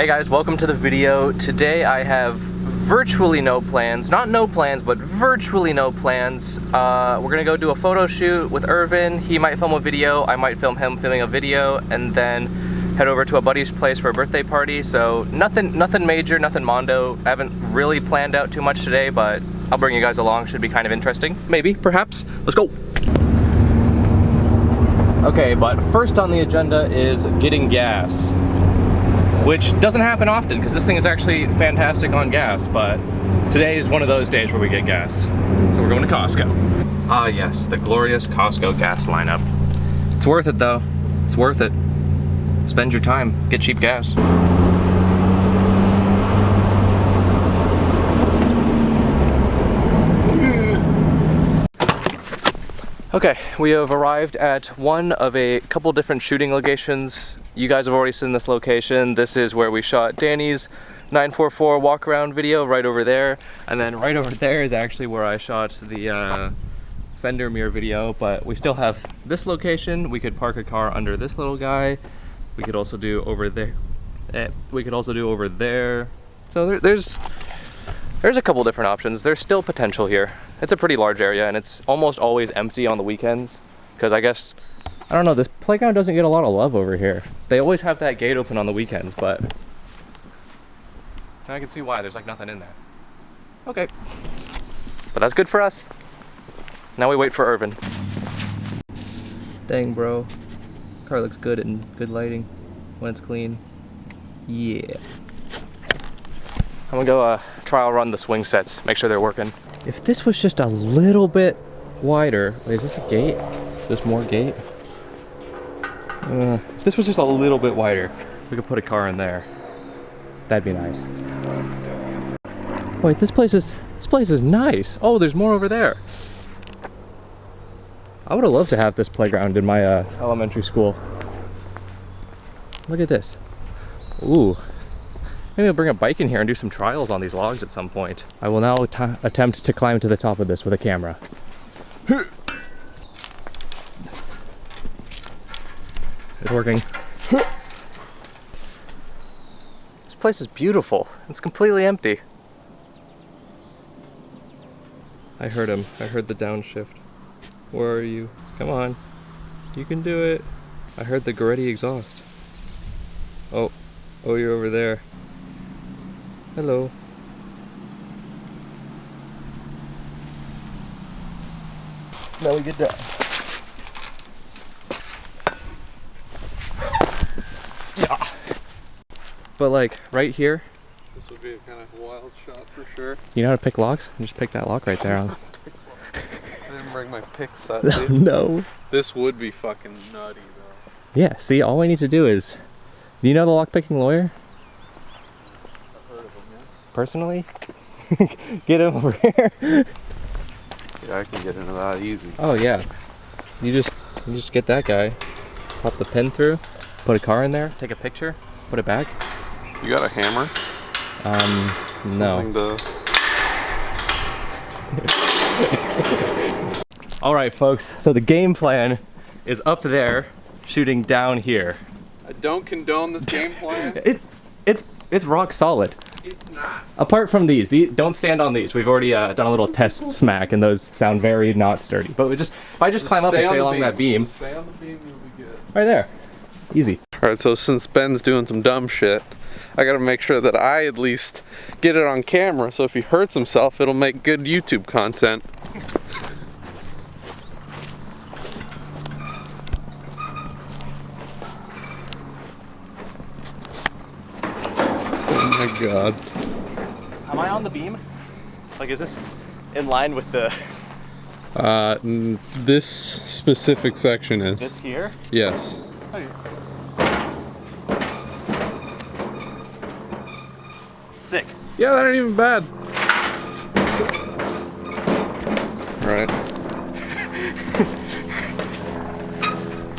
Hey guys, welcome to the video. Today I have virtually no plans. Not no plans, but virtually no plans. We're gonna go do a photo shoot with Irvin. He might film a video, I might film him filming a video, and then head over to a buddy's place for a birthday party. So nothing major, nothing mondo. I haven't really planned out too much today, but I'll bring you guys along. Should be kind of interesting. Maybe, perhaps. Let's go. Okay, but first on the agenda is getting gas, which doesn't happen often because this thing is actually fantastic on gas, but today is one of those days where we get gas. So we're going to Costco. Ah yes, the glorious Costco gas lineup. It's worth it though. It's worth it. Spend your time, get cheap gas. Okay, we have arrived at one of a couple different shooting locations. You guys have already seen this location. This is where we shot Danny's 944 walk around video, right over there. And then right over there is actually where I shot the fender mirror video, but we still have this location. We could park a car under this little guy. We could also do over there. We could also do over there. So there's a couple different options. There's still potential here. It's a pretty large area and it's almost always empty on the weekends because I guess, I don't know, this playground doesn't get a lot of love over here. They always have that gate open on the weekends, but I can see why. There's like nothing in there. Okay, but that's good for us. Now we wait for Irvin. Dang, bro. Car looks good in good lighting when it's clean. Yeah. I'm gonna go trial run the swing sets, make sure they're working. If this was just a little bit wider, wait, is this a gate? Is this more gate? If this was just a little bit wider, we could put a car in there. That'd be nice. Wait, this place is nice. Oh, there's more over there. I would have loved to have this playground in my elementary school. Look at this. Ooh. Maybe I'll bring a bike in here and do some trials on these logs at some point. I will now attempt to climb to the top of this with a camera. It's working. This place is beautiful. It's completely empty. I heard him. I heard the downshift. Where are you? Come on. You can do it. I heard the Goretti exhaust. Oh, you're over there. Hello. Now we get down. Yeah. But like right here. This would be a kind of wild shot for sure. You know how to pick locks? You just pick that lock right there. I didn't bring my pick set, dude. No. This would be fucking nutty though. Yeah, see, all we need to do is, do you know the lock picking lawyer? Personally? Get him over here. Yeah, I can get into that easy. Oh yeah. You just get that guy, pop the pin through, put a car in there, take a picture, put it back. You got a hammer? No. Alright folks, so the game plan is up there, shooting down here. I don't condone this game plan. It's rock solid. It's not. Apart from these, don't stand on these. We've already done a little test smack, and those sound very not sturdy. But if I just climb up and stay along that beam. Stay on the beam, you'll be good. Right there. Easy. Alright, so since Ben's doing some dumb shit, I gotta make sure that I at least get it on camera, so if he hurts himself, it'll make good YouTube content. Oh my god. Am I on the beam? Like, is this in line with the... This specific section is. This here? Yes. Sick. Yeah, that ain't even bad. Alright.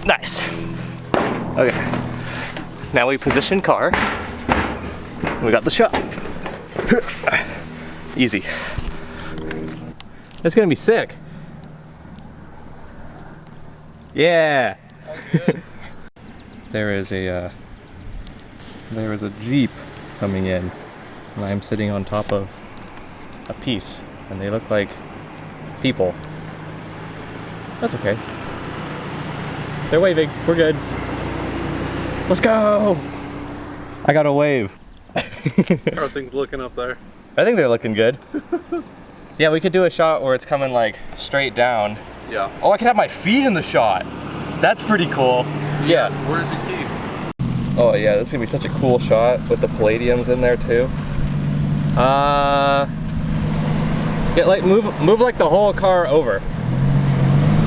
Nice. Okay. Now we position car. We got the shot. Easy. It's gonna be sick. Yeah. There is a Jeep coming in, and I'm sitting on top of a piece, and they look like people. That's okay. They're waving. We're good. Let's go! I got a wave. How are things looking up there? I think they're looking good. Yeah, we could do a shot where it's coming like straight down. Yeah. Oh, I could have my feet in the shot. That's pretty cool. Yeah. Where's your keys? Oh yeah, this is gonna be such a cool shot with the palladiums in there too. Get like move like the whole car over.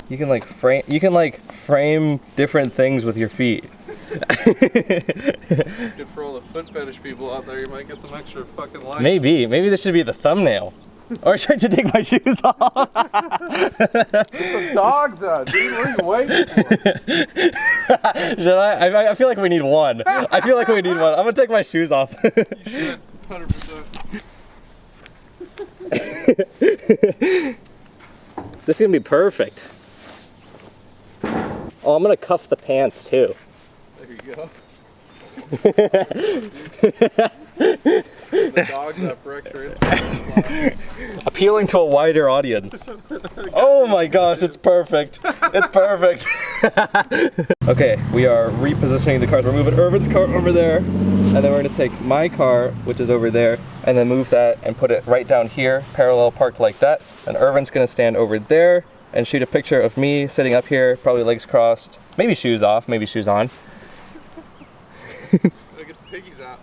You can like frame different things with your feet. It's good for all the foot fetish people out there. You might get some extra fucking likes. Maybe this should be the thumbnail. Or should I take my shoes off? The dog's out, dude. What are you waiting for? Should I? I feel like we need one. I feel like we need one. I'm gonna take my shoes off. You should, 100%. This is gonna be perfect. Oh, I'm gonna cuff the pants too. There you go. The dog's up for extra insight. Appealing to a wider audience. Oh my gosh, it's perfect. It's perfect. Okay, we are repositioning the cars. We're moving Irvin's car over there, and then we're gonna take my car, which is over there, and then move that and put it right down here, parallel parked like that. And Irvin's gonna stand over there and shoot a picture of me sitting up here, probably legs crossed, maybe shoes off, maybe shoes on. Look at the piggies out.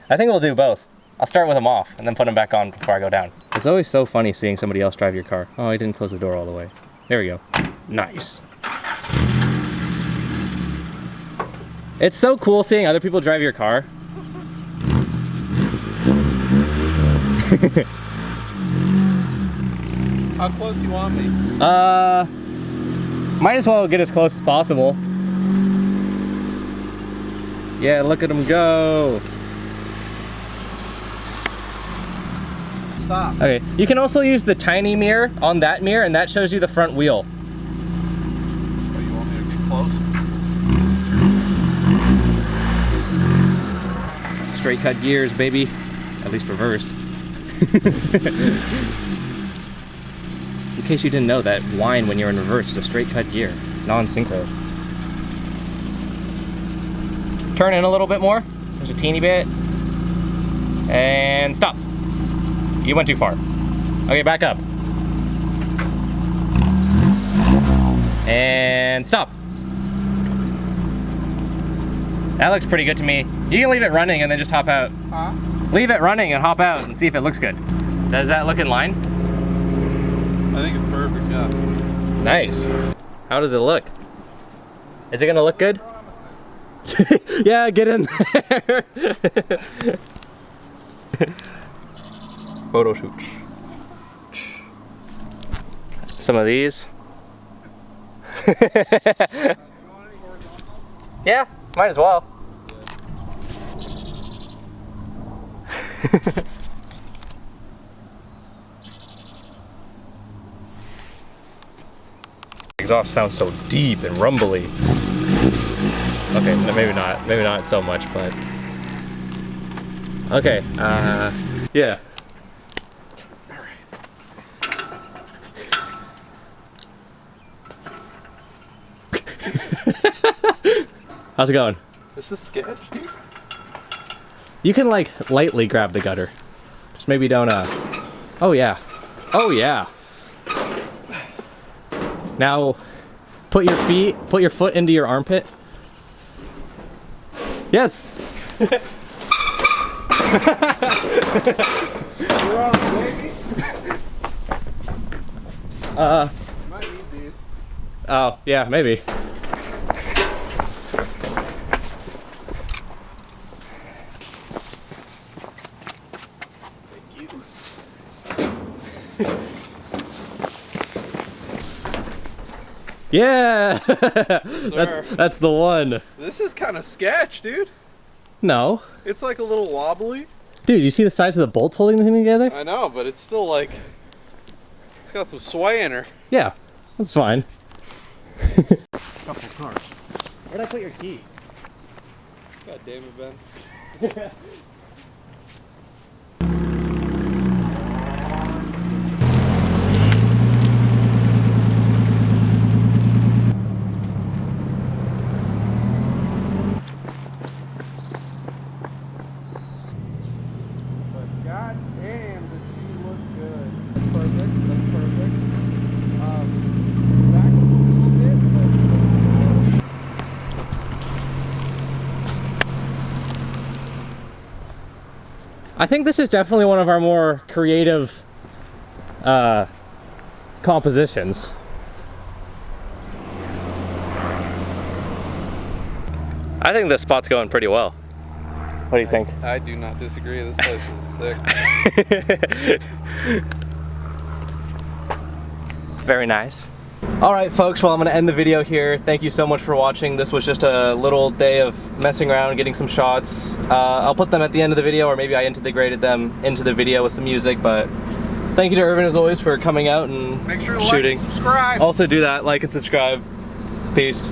I think we'll do both. I'll start with them off and then put them back on before I go down. It's always so funny seeing somebody else drive your car. Oh, I didn't close the door all the way. There we go. Nice. It's so cool seeing other people drive your car. How close you want me? Might as well get as close as possible. Yeah, look at them go. Stop. Okay, you can also use the tiny mirror on that mirror, and that shows you the front wheel. Oh, you want me to get close? Straight cut gears, baby. At least reverse. In case you didn't know, that whine when you're in reverse is a straight cut gear, non-synchro. Turn in a little bit more, just a teeny bit, and stop. You went too far. Okay, back up. And stop. That looks pretty good to me. You can leave it running and then just hop out. Huh? Leave it running and hop out and see if it looks good. Does that look in line? I think it's perfect, yeah. Nice. How does it look? Is it gonna look good? Yeah, get in there. Photo shoot. Some of these. Yeah, might as well. Exhaust sounds so deep and rumbly. Okay, no, maybe not so much, but okay. Yeah. How's it going? This is sketch, dude. You can like lightly grab the gutter. Just maybe don't oh yeah. Oh yeah. Now put your foot into your armpit. Yes. You're on, baby. You might need these. Oh, yeah, maybe. Thank you. Yeah! Sir. That's the one. This is kind of sketch, dude. No. It's like a little wobbly. Dude, you see the size of the bolts holding the thing together? I know, but it's still like, it's got some sway in her. Yeah, that's fine. Couple cars. Where'd I put your keys? God damn it, Ben. God damn, does she look good. That's perfect. That's perfect. Back a little bit, I think this is definitely one of our more creative compositions. I think this spot's going pretty well. What do you think? I do not disagree. This place is sick. Very nice. All right, folks, well, I'm gonna end the video here. Thank you so much for watching. This was just a little day of messing around, getting some shots. I'll put them at the end of the video, or maybe I integrated them into the video with some music, but thank you to Irvin, as always, for coming out and Make sure to shooting. like and subscribe. Also do that, like and subscribe. Peace.